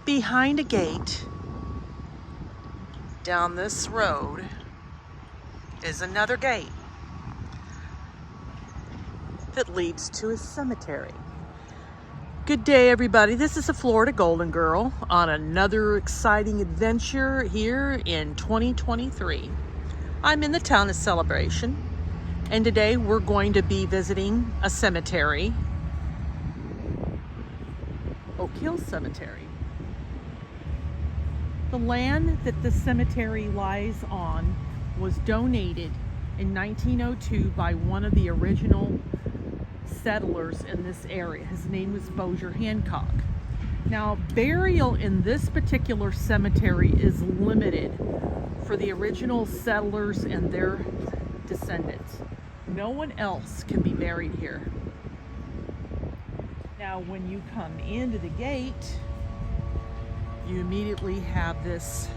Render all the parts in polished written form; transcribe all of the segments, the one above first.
behind a gate down this road is another gate that leads to a cemetery. Good day, everybody. This is a Florida Golden Girl on another exciting adventure here in 2023. I'm in the town of Celebration, and today we're going to be visiting a cemetery, Oakhill Cemetery. The land that the cemetery lies on was donated in 1902 by one of the original settlers in this area. His name was Bossier Hancock. Now, burial in this particular cemetery is limited for the original settlers and their descendants. No one else can be buried here. Now, when you come into the gate, you immediately have this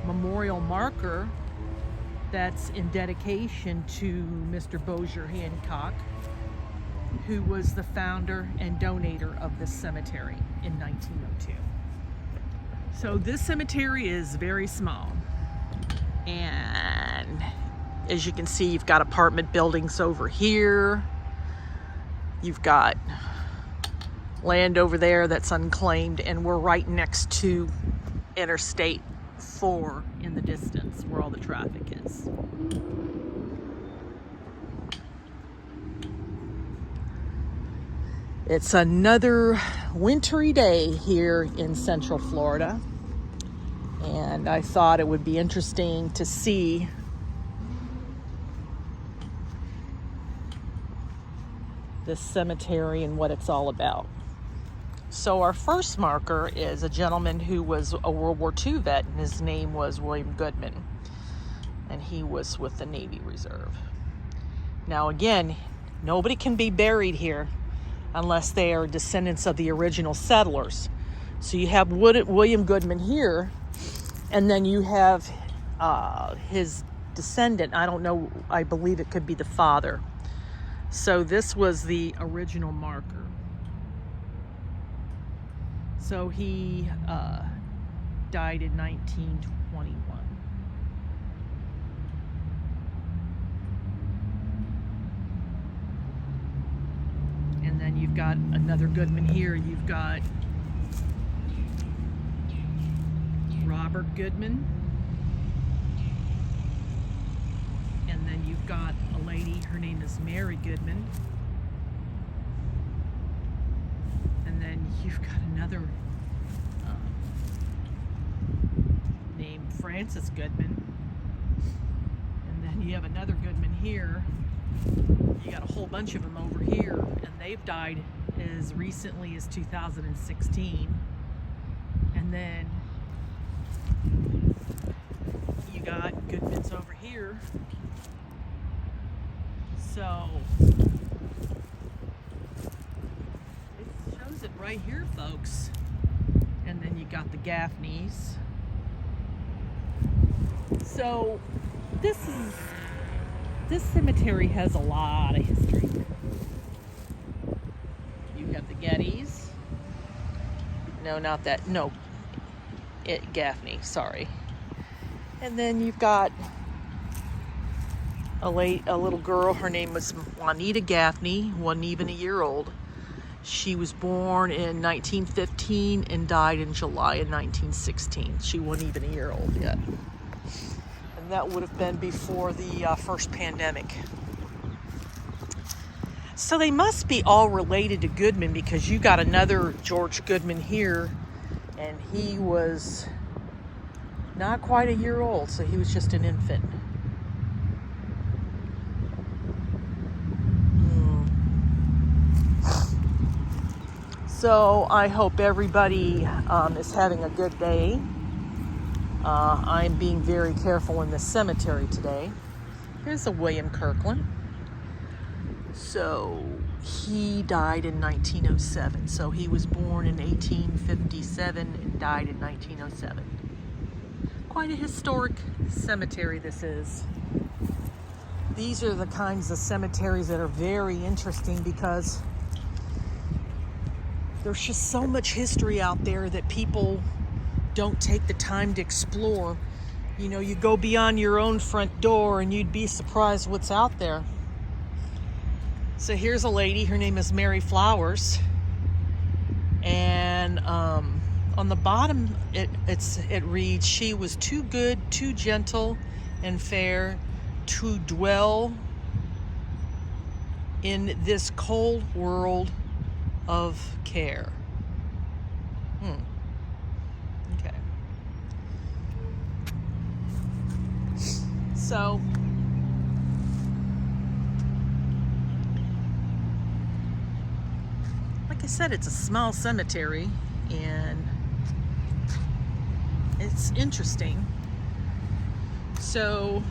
memorial marker that's in dedication to Mr. Bossier Hancock, who was the founder and donator of this cemetery in 1902. So this cemetery is very small, and as you can see, you've got apartment buildings over here. You've got land over there that's unclaimed, and we're right next to Interstate 4 in the distance where all the traffic is. It's another wintry day here in Central Florida, and I thought it would be interesting to see this cemetery and what it's all about. So our first marker is a gentleman who was a World War II vet, and his name was William Goodman, and he was with the Navy Reserve. Now again, nobody can be buried here unless they are descendants of the original settlers. So you have William Goodman here, and then you have his descendant. I don't know, I believe it could be the father. So this was the original marker. So he died in 1921. And then you've got another Goodman here. You've got Robert Goodman. And then you've got a lady, her name is Mary Goodman. And then you've got another named Francis Goodman. And then you have another Goodman here. You got a whole bunch of them over here, and they've died as recently as 2016. And then you got Goodmans over here. So it shows it right here, folks. And then you got the Gaffneys. So this cemetery has a lot of history. You got the Gettys. No, not that. No, Gaffney. Sorry. And then you've got a little girl. Her name was Juanita Gaffney. Wasn't even a year old. She was born in 1915 and died in July of 1916. She wasn't even a year old yet. And that would have been before the first pandemic. So they must be all related to Goodman, because you got another George Goodman here, and he was not quite a year old, so he was just an infant. So I hope everybody is having a good day. I'm being very careful in the cemetery today. Here's a William Kirkland. So he died in 1907. So he was born in 1857 and died in 1907. Quite a historic cemetery this is. These are the kinds of cemeteries that are very interesting, because There's just so much history out there that people don't take the time to explore. You know, you go beyond your own front door and you'd be surprised what's out there. So here's a lady, her name is Mary Flowers. And on the bottom, it reads, "She was too good, too gentle and fair to dwell in this cold world of care." Okay. So, like I said, it's a small cemetery, and it's interesting. So,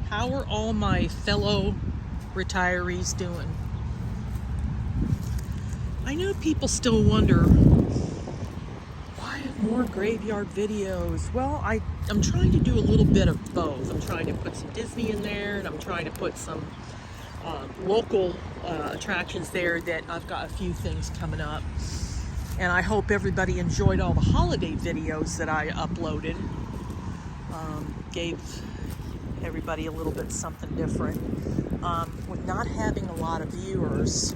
how are all my fellow retirees doing? I know people still wonder, why more graveyard videos? Well, I'm trying to do a little bit of both. I'm trying to put some Disney in there, and I'm trying to put some local attractions there. That I've got a few things coming up, and I hope everybody enjoyed all the holiday videos that I uploaded. Gave everybody a little bit something different. With not having a lot of viewers,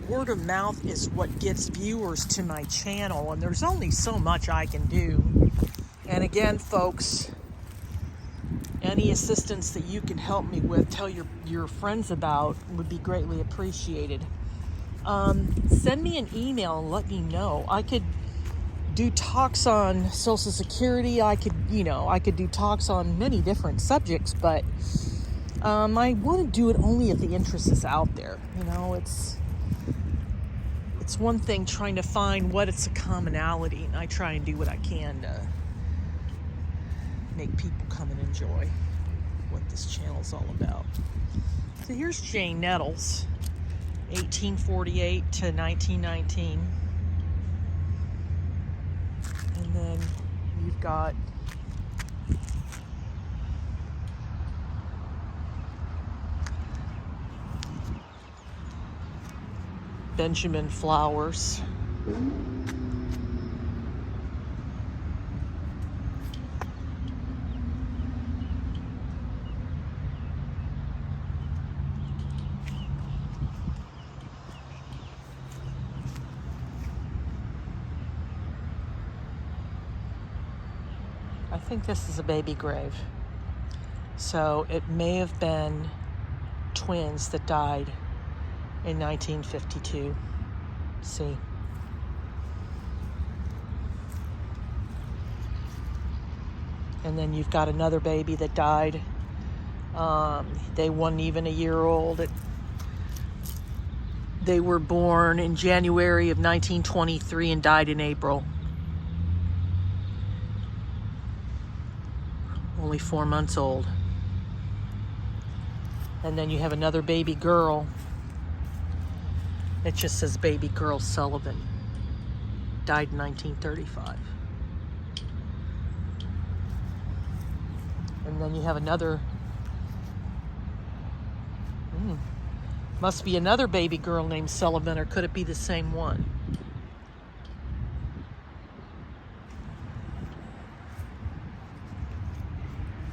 word of mouth is what gets viewers to my channel, and there's only so much I can do. And again, folks, any assistance that you can help me with, tell your friends about, would be greatly appreciated. Send me an email and let me know. I could do talks on Social Security. I could do talks on many different subjects, but I want to do it only if the interest is out there. You know, it's one thing trying to find what it's a commonality, and I try and do what I can to make people come and enjoy what this channel's all about. So here's Jane Nettles, 1848 to 1919. And then you've got Benjamin Flowers. I think this is a baby grave. So it may have been twins that died in 1952. See. And then you've got another baby that died. They weren't even a year old. They were born in January of 1923 and died in April. Only 4 months old. And then you have another baby girl. It just says baby girl Sullivan. Died in 1935. And then you have another, must be another baby girl named Sullivan, or could it be the same one?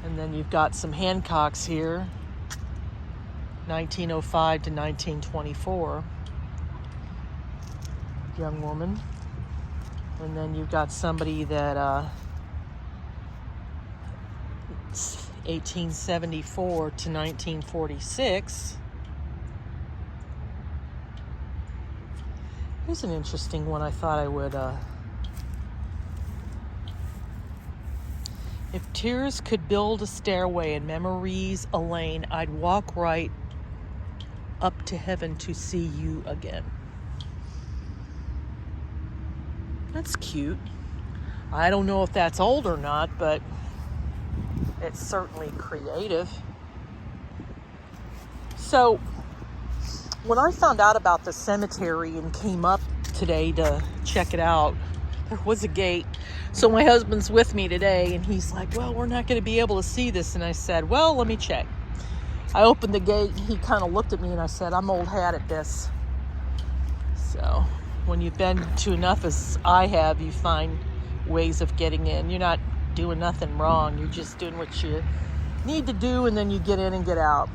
And then you've got some Hancocks here, 1905 to 1924. Young woman. And then you've got somebody that 1874 to 1946. Here's an interesting one I thought I would if tears could build a stairway and memories a lane, I'd walk right up to heaven to see you again. That's cute. I don't know if that's old or not, but it's certainly creative. So, when I found out about the cemetery and came up today to check it out, there was a gate. So my husband's with me today, and he's like, well, we're not going to be able to see this. And I said, well, let me check. I opened the gate, and he kind of looked at me, and I said, I'm old hat at this. So when you've been to enough as I have, you find ways of getting in. You're not doing nothing wrong. You're just doing what you need to do, and then you get in and get out.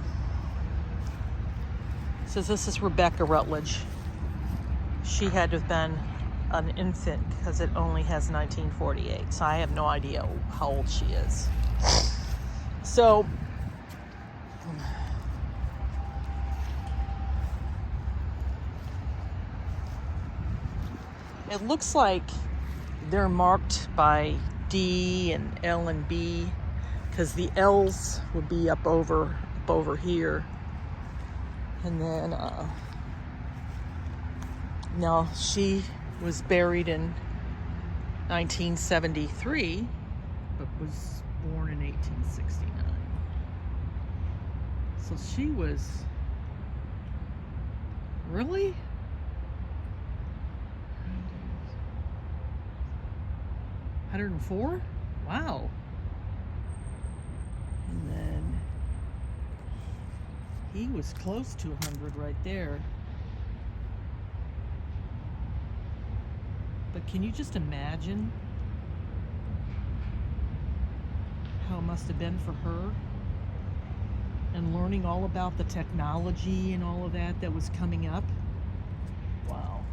It says this is Rebecca Rutledge. She had to have been an infant because it only has 1948. So I have no idea how old she is. So it looks like they're marked by D and L and B, because the L's would be up over here. And then now she was buried in 1973, but was born in 1869. So she was really 104? Wow. And then he was close to 100 right there. But can you just imagine how it must have been for her? And learning all about the technology and all of that was coming up. Wow.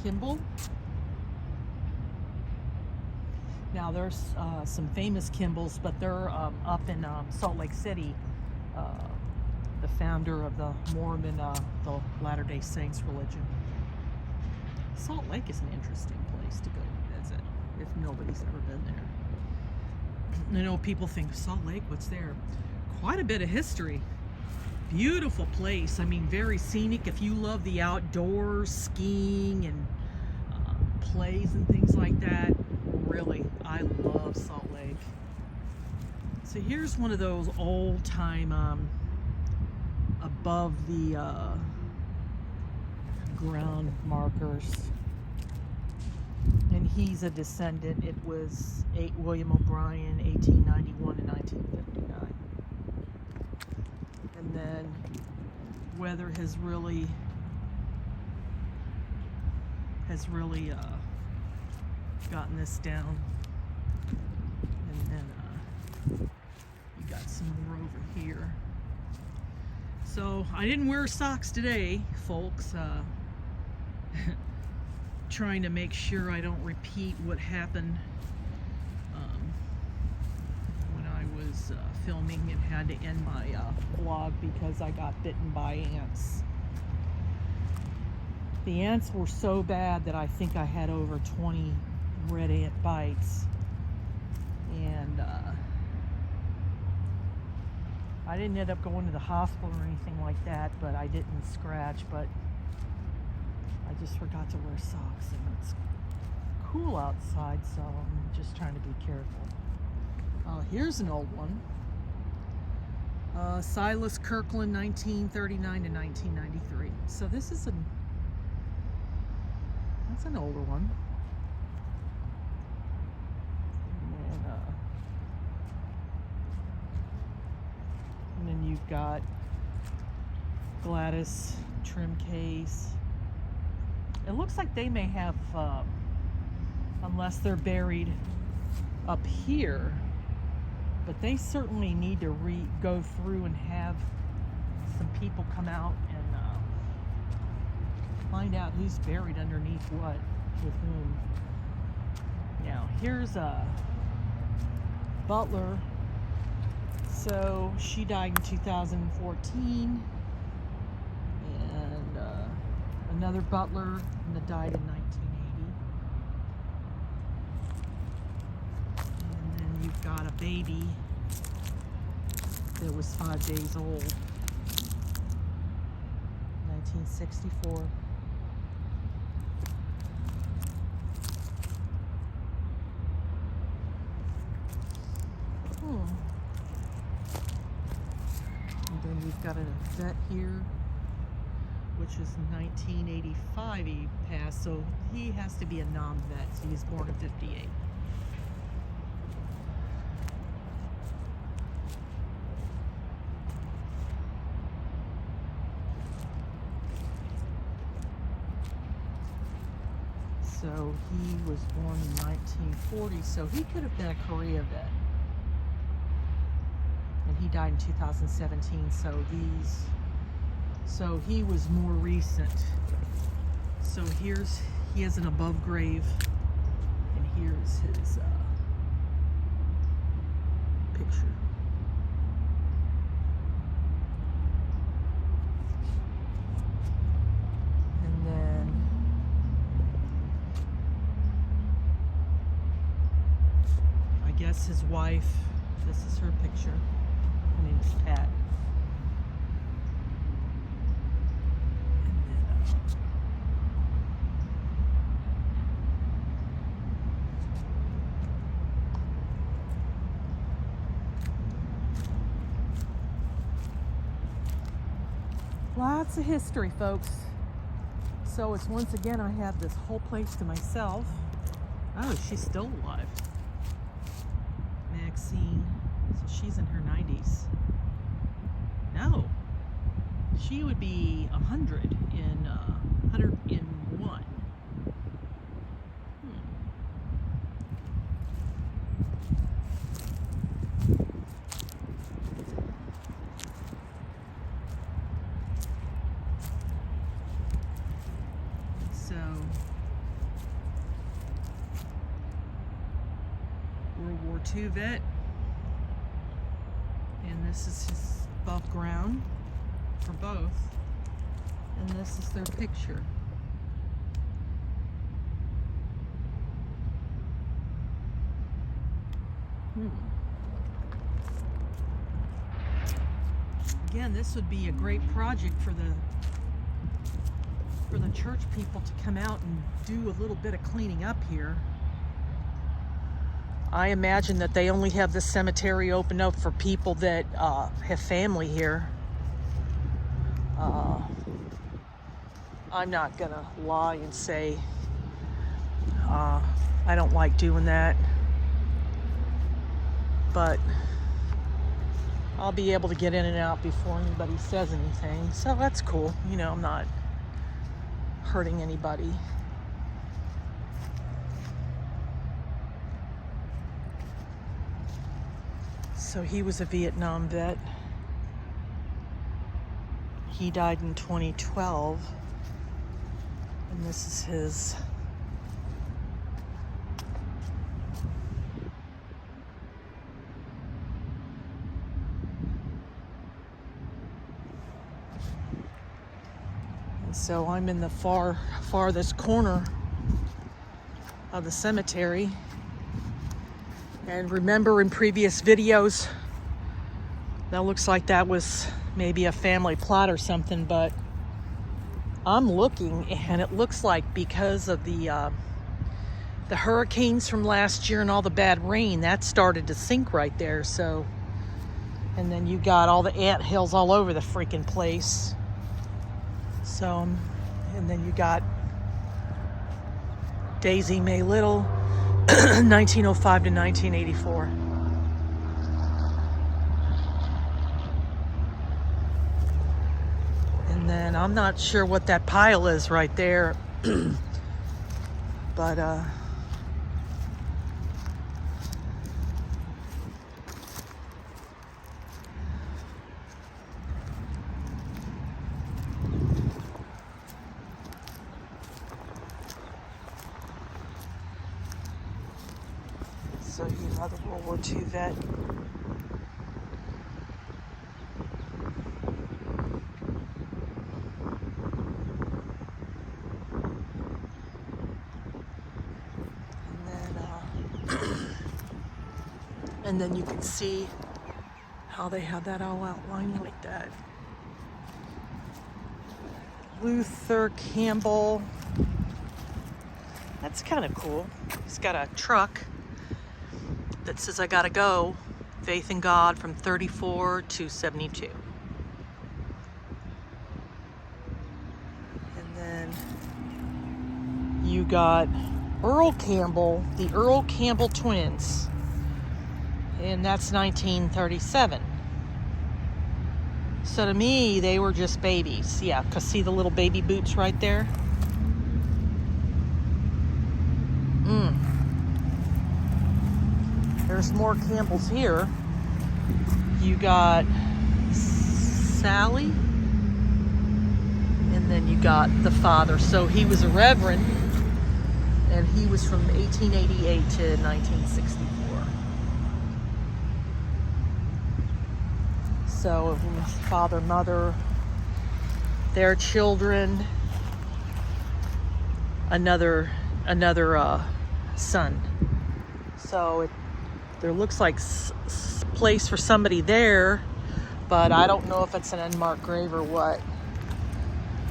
Kimball. Now there's some famous Kimballs, but they're up in Salt Lake City. The founder of the Mormon, the Latter-day Saints religion. Salt Lake is an interesting place to go visit if nobody's ever been there. I know people think, Salt Lake, what's there? Quite a bit of history. Beautiful place. I mean, very scenic. If you love the outdoors, skiing and plays and things like that, really, I love Salt Lake. So here's one of those old-time above the ground markers, and he's a descendant. It was William O'Brien, 1891 and 1959. And then weather has really gotten this down. And then you got some more over here. So I didn't wear socks today, folks. Trying to make sure I don't repeat what happened when I was filming and had to end my vlog because I got bitten by ants. The ants were so bad that I think I had over 20 red ant bites. And I didn't end up going to the hospital or anything like that, but I didn't scratch. But I just forgot to wear socks, and it's cool outside, so I'm just trying to be careful. Here's an old one. Silas Kirkland, 1939 to 1993. So this is that's an older one. And then you've got Gladys trim case. It looks like they may have, unless they're buried up here, but they certainly need to go through and have some people come out and find out who's buried underneath what, with whom. Now, here's a Butler. So she died in 2014, and another Butler that died in 1980. And then you've got a baby that was 5 days old, 1964. And then you've got a vet here, which is 1985 he passed, so he has to be a non-vet, so he was born in 58. So he was born in 1940, so he could have been a Korea vet. And he died in 2017, so he was more recent. So he has an above grave, and here's his picture. And then I guess his wife, this is her picture. Her name is Pat. Lots of history, folks. So it's once again, I have this whole place to myself. Oh, she's still alive. Maxine. So she's in her 90s. No. She would be 100 in 101. So, World War II vet, and this is his above ground for both, and this is their picture. Again, this would be a great project for the church people to come out and do a little bit of cleaning up here. I imagine that they only have this cemetery open up for people that have family here. I'm not gonna lie and say I don't like doing that, but I'll be able to get in and out before anybody says anything, so that's cool. You know, I'm not hurting anybody. So he was a Vietnam vet. He died in 2012, and this is his So I'm in the farthest corner of the cemetery. And remember in previous videos, that looks like that was maybe a family plot or something, but I'm looking and it looks like because of the hurricanes from last year and all the bad rain, that started to sink right there. So, and then you got all the ant hills all over the freaking place. So, and then you got Daisy May Little, 1905 to 1984. And then I'm not sure what that pile is right there, but so he's another World War II vet. And then you can see how they have that all outlined like that. Luther Campbell. That's kind of cool. He's got a truck that says, "I gotta go, faith in God," from 34 to 72. And then you got Earl Campbell, the Earl Campbell twins. And that's 1937. So to me, they were just babies. Yeah, because see the little baby boots right there? there's more Campbells here. You got Sally, and then you got the father. So he was a reverend, and he was from 1888 to 1964. So father, mother, their children, another son. So there looks like place for somebody there, but I don't know if it's an unmarked grave or what.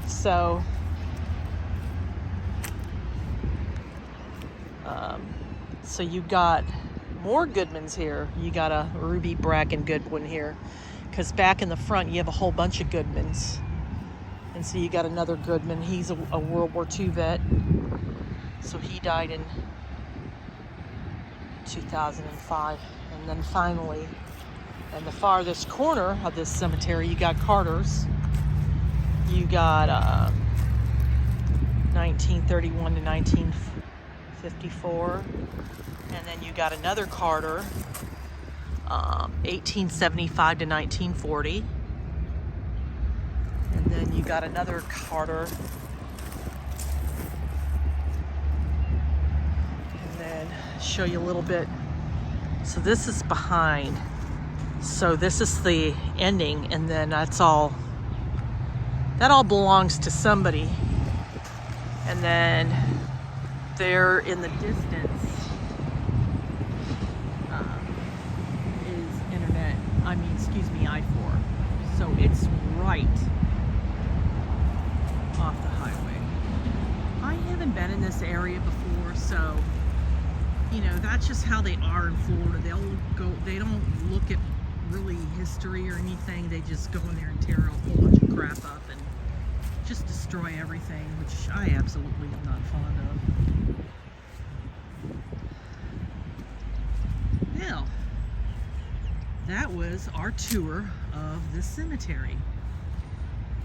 So so you got more Goodmans here. You got a Ruby Bracken Goodwin here, because back in the front you have a whole bunch of Goodmans. And so you got another Goodman. He's a World War II vet. So he died in 2005. And then finally, in the farthest corner of this cemetery, you got Carter's. You got 1931 to 1954. And then you got another Carter, 1875 to 1940. And then you got another Carter. And then show you a little bit. So this is behind. So this is the ending, and then that all belongs to somebody. And then there in the distance is I-4. So it's right off the highway. I haven't been in this area before, so that's just how they are in Florida. They don't look at really history or anything. They just go in there and tear a whole bunch of crap up and just destroy everything, which I absolutely am not fond of. Now, that was our tour of the cemetery.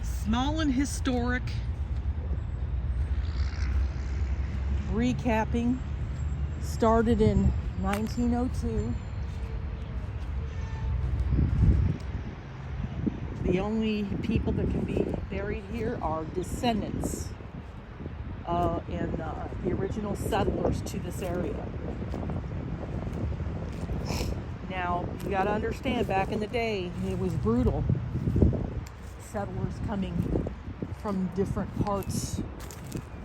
Small and historic. Recapping, started in 1902. The only people that can be buried here are descendants and the original settlers to this area. Now, you got to understand, back in the day, it was brutal. Settlers coming from different parts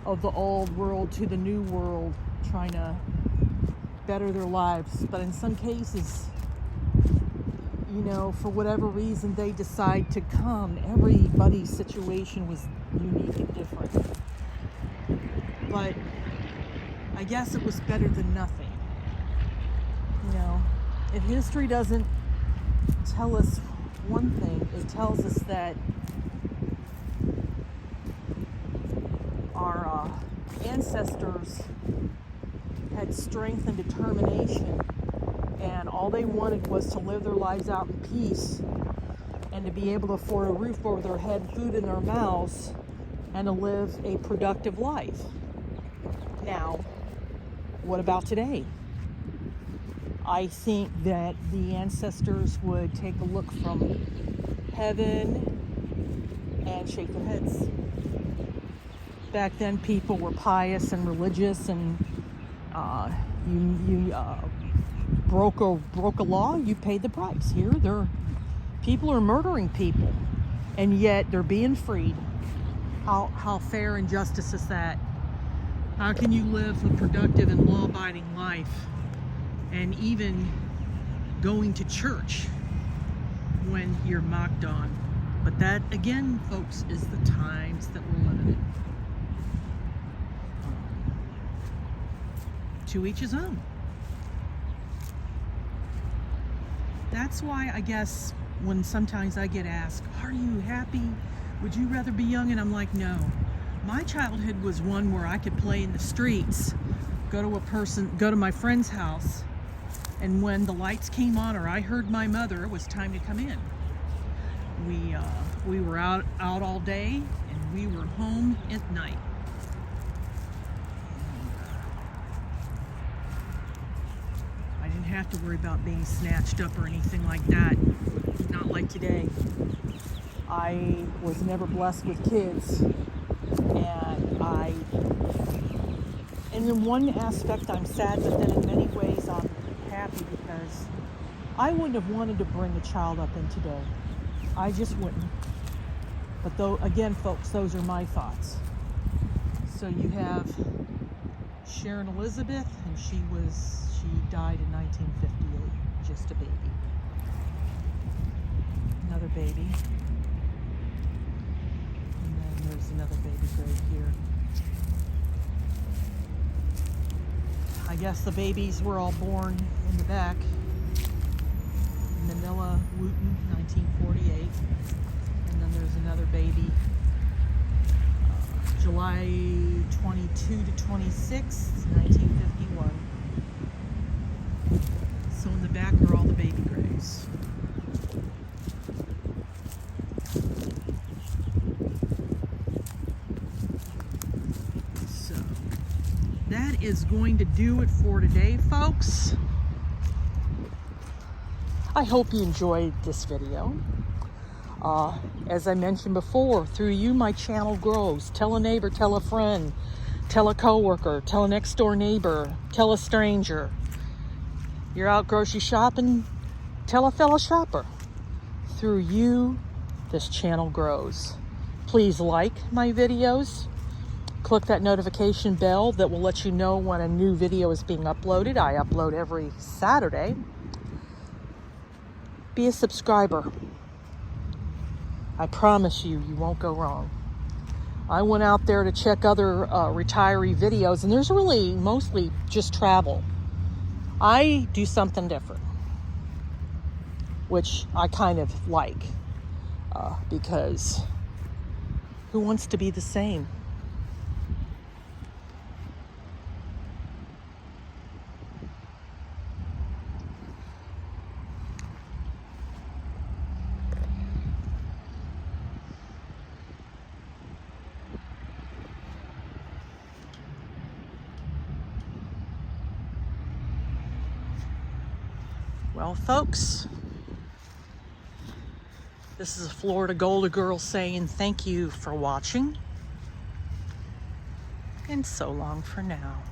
of the old world to the new world, trying to better their lives. But in some cases, for whatever reason they decide to come, everybody's situation was unique and different. But I guess it was better than nothing. If history doesn't tell us one thing, it tells us that our ancestors had strength and determination, and all they wanted was to live their lives out in peace and to be able to afford a roof over their head, food in their mouths, and to live a productive life. Now, what about today? I think that the ancestors would take a look from heaven and shake their heads. Back then, people were pious and religious, and you broke a law, you paid the price. Here, people are murdering people, and yet they're being freed. How fair and justice is that? How can you live a productive and law-abiding life, and even going to church when you're mocked on? But that, again, folks, is the times that we're living in. To each his own. That's why I guess when sometimes I get asked, are you happy? Would you rather be young? And I'm like, no. My childhood was one where I could play in the streets, go to my friend's house, and when the lights came on or I heard my mother, it was time to come in. We were out all day, and we were home at night. have to worry about being snatched up or anything like that. Not like today. I was never blessed with kids, and in one aspect I'm sad, but then in many ways I'm happy because I wouldn't have wanted to bring a child up in today. I just wouldn't. But though, again, folks, those are my thoughts. So you have Sharon Elizabeth, and she died in 1958, just a baby. Another baby. And then there's another baby grave here. I guess the babies were all born in the back. Manila Wooten, 1948. And then there's another baby, July 22 to 26, 1951. So in the back are all the baby graves. So that is going to do it for today, folks. I hope you enjoyed this video. As I mentioned before, through you my channel grows. Tell a neighbor, tell a friend, tell a coworker, tell a next door neighbor, tell a stranger. You're out grocery shopping, tell a fellow shopper. Through you, this channel grows. Please like my videos. Click that notification bell that will let you know when a new video is being uploaded. I upload every Saturday. Be a subscriber. I promise you, you won't go wrong. I went out there to check other retiree videos, and there's really mostly just travel. I do something different, which I kind of like, because who wants to be the same? Well, folks, this is a Florida Golden Girl saying thank you for watching, and so long for now.